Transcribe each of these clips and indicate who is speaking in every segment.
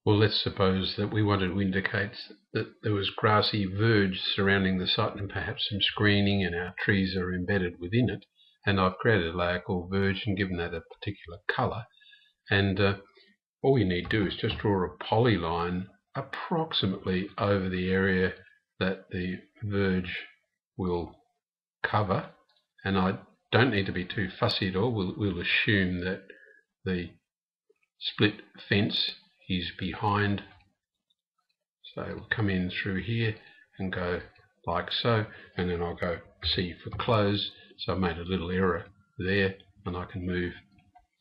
Speaker 1: Well, let's suppose that we wanted to indicate that there was grassy verge surrounding the site and perhaps some screening, and our trees are embedded within it. And I've created a layer called verge and given that a particular colour. And all you need to do is just draw a polyline approximately over the area that the verge will cover. And I don't need to be too fussy at all. We'll assume that the split fence is behind, so we'll come in through here and go like so, and then I'll go C for close. So I've made a little error there, and I can move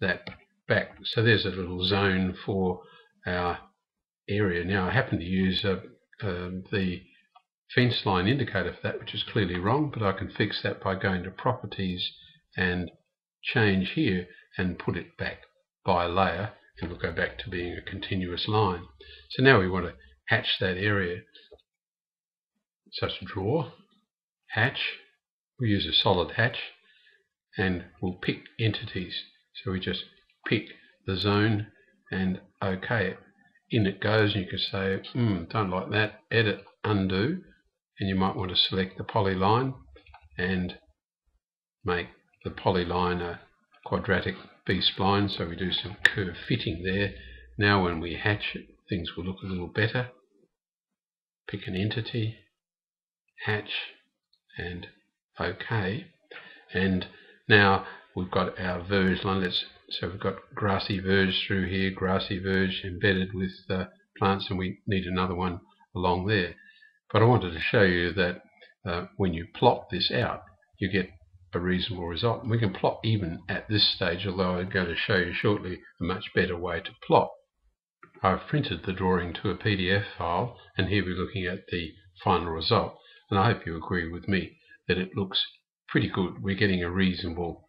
Speaker 1: that back. So there's a little zone for our area. Now I happen to use the fence line indicator for that, which is clearly wrong, but I can fix that by going to properties and change here and put it back by layer, and we'll go back to being a continuous line. So now we want to hatch that area. So to draw, hatch, we use a solid hatch, and we'll pick entities. So we just pick the zone and OK it. In it goes, and you can say, don't like that, edit, undo, and you might want to select the polyline and make the polyline a quadratic B-spline, so we do some curve fitting there. Now when we hatch it, things will look a little better. Pick an entity, hatch, and OK. And now we've got our verge line. So we've got grassy verge through here, grassy verge embedded with plants, and we need another one along there. But I wanted to show you that when you plot this out, you get a reasonable result. And we can plot even at this stage, although I'm going to show you shortly a much better way to plot. I've printed the drawing to a PDF file, and here we're looking at the final result. And I hope you agree with me that it looks pretty good. We're getting a reasonable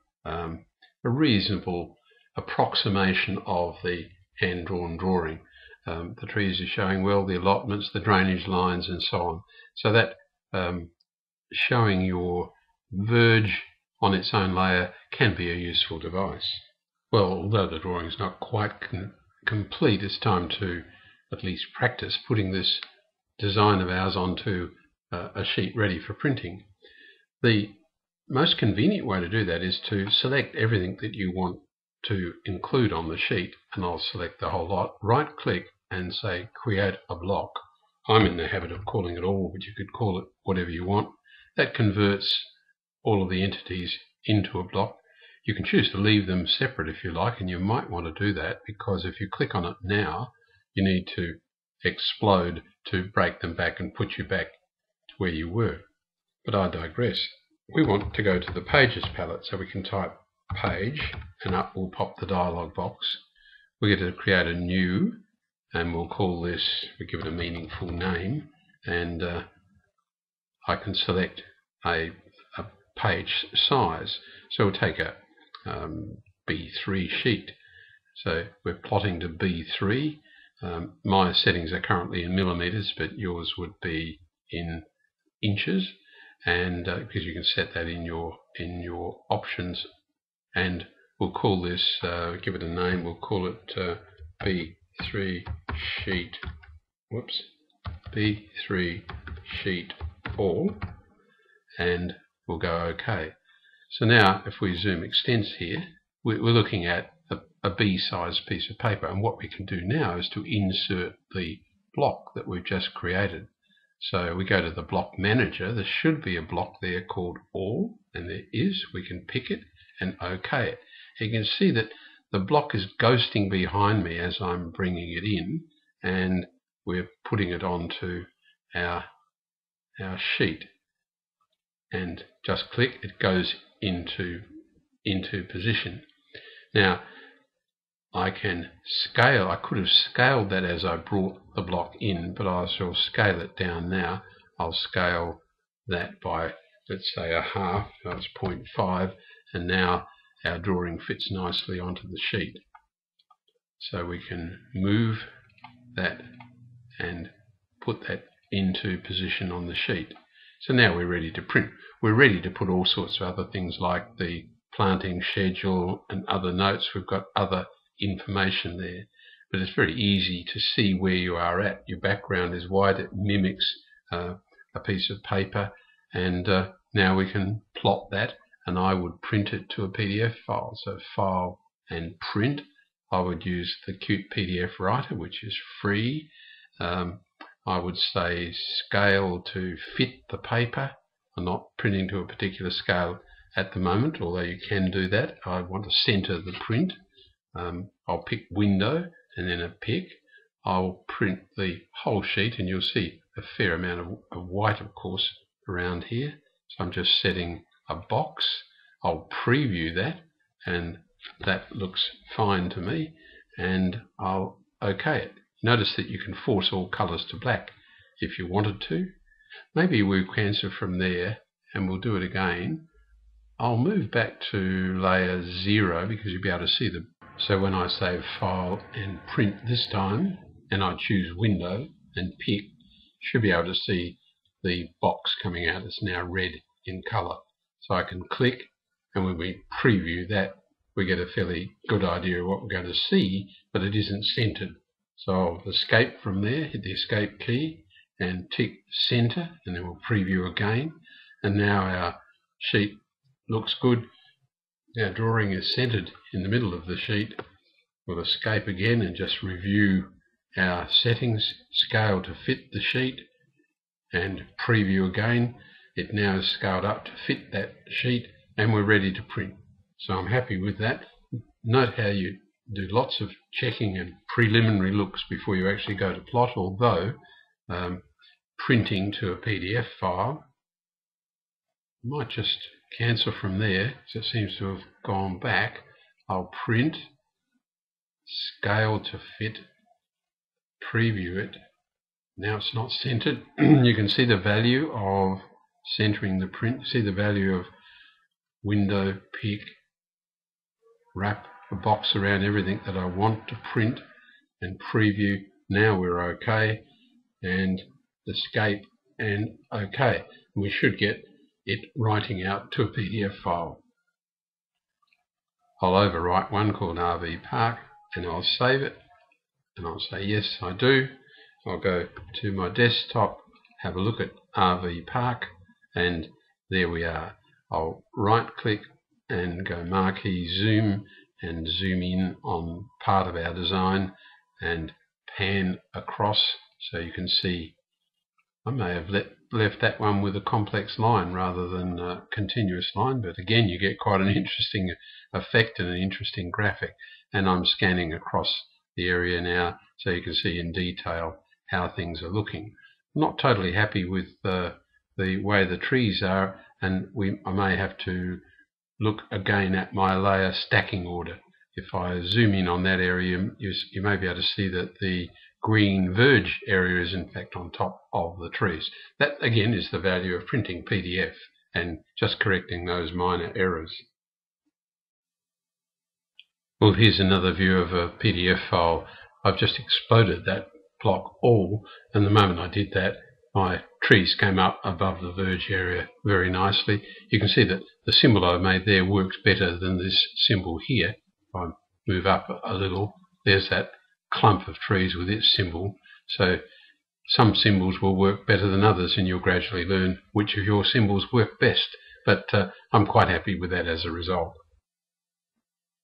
Speaker 1: approximation of the hand-drawn drawing. The trees are showing well, the allotments, the drainage lines, and so on. So that showing your verge on its own layer can be a useful device. Well, although the drawing is not quite complete, it's time to at least practice putting this design of ours onto a sheet ready for printing. The most convenient way to do that is to select everything that you want to include on the sheet, and I'll select the whole lot, right click and say create a block. I'm in the habit of calling it all, but you could call it whatever you want. That converts all of the entities into a block. You can choose to leave them separate if you like, and you might want to do that, because if you click on it now, you need to explode to break them back and put you back to where you were. But I digress. We want to go to the Pages palette, so we can type page, and up will pop the dialog box. We're going to create a new, and we'll call this, we give it a meaningful name, and I can select a page size. So we'll take a B3 sheet. So we're plotting to B3. My settings are currently in millimeters, but yours would be in inches, and because you can set that in your options. And we'll call this, give it a name, we'll call it B3 sheet, B3 sheet all, and we'll go OK. So now if we zoom extents here, we're looking at a B-sized piece of paper, and what we can do now is to insert the block that we've just created. So we go to the block manager. There should be a block there called all, and there is. We can pick it and OK it. You can see that the block is ghosting behind me as I'm bringing it in, and we're putting it onto our sheet. And just click, it goes into position. Now I can scale. I could have scaled that as I brought the block in, but I shall scale it down now. I'll scale that by, let's say, a half. That's 0.5, and now our drawing fits nicely onto the sheet. So we can move that and put that into position on the sheet. So now we're ready to print. We're ready to put all sorts of other things like the planting schedule and other notes. We've got other information there. but it's very easy to see where you are at. Your background is white, it mimics a piece of paper, and now we can plot that, and I would print it to a PDF file. So File and Print. I would use the Qt PDF Writer, which is free. I would say scale to fit the paper. I'm not printing to a particular scale at the moment, although you can do that. I want to center the print. I'll pick Window and then a pick. I'll print the whole sheet, and you'll see a fair amount of white, of course, around here. So I'm just setting a box. I'll preview that, and that looks fine to me, and I'll OK it. Notice that you can force all colours to black if you wanted to. Maybe we'll cancel from there, and we'll do it again. I'll move back to layer 0 because you'll be able to see the. So when I say File and Print this time, and I choose Window and pick, should be able to see the box coming out. It's now red in colour. So I can click, and when we preview that, we get a fairly good idea of what we're going to see, but it isn't centered. So I'll escape from there, hit the Escape key, and tick Center, and then we'll preview again. And now our sheet looks good. Our drawing is centered in the middle of the sheet. We'll escape again and just review our settings, scale to fit the sheet, and preview again. It now is scaled up to fit that sheet, and we're ready to print. So I'm happy with that. Note how you do lots of checking and preliminary looks before you actually go to plot, although printing to a PDF file, I might just cancel from there because it seems to have gone back. I'll print, scale to fit, preview it. Now it's not centered. You can see the value of centering the print. See the value of Window, pick, wrap a box around everything that I want to print, and preview. Now we're OK, and escape and OK. We should get it writing out to a PDF file. I'll overwrite one called RV Park, and I'll save it, and I'll say yes I do. I'll go to my desktop, have a look at RV Park, and there we are. I'll right click and go Marquee Zoom and zoom in on part of our design and pan across so you can see. I may have left that one with a complex line rather than a continuous line, but again you get quite an interesting effect and an interesting graphic. And I'm scanning across the area now so you can see in detail how things are looking. I'm not totally happy with the way the trees are, and I may have to look again at my layer stacking order. If I zoom in on that area, you may be able to see that the green verge area is in fact on top of the trees. That again is the value of printing PDF and just correcting those minor errors. Well, here's another view of a PDF file. I've just exploded that block all, and the moment I did that, my trees came up above the verge area very nicely. You can see that the symbol I made there works better than this symbol here. If I move up a little, there's that clump of trees with its symbol. So some symbols will work better than others, and you'll gradually learn which of your symbols work best. But I'm quite happy with that as a result.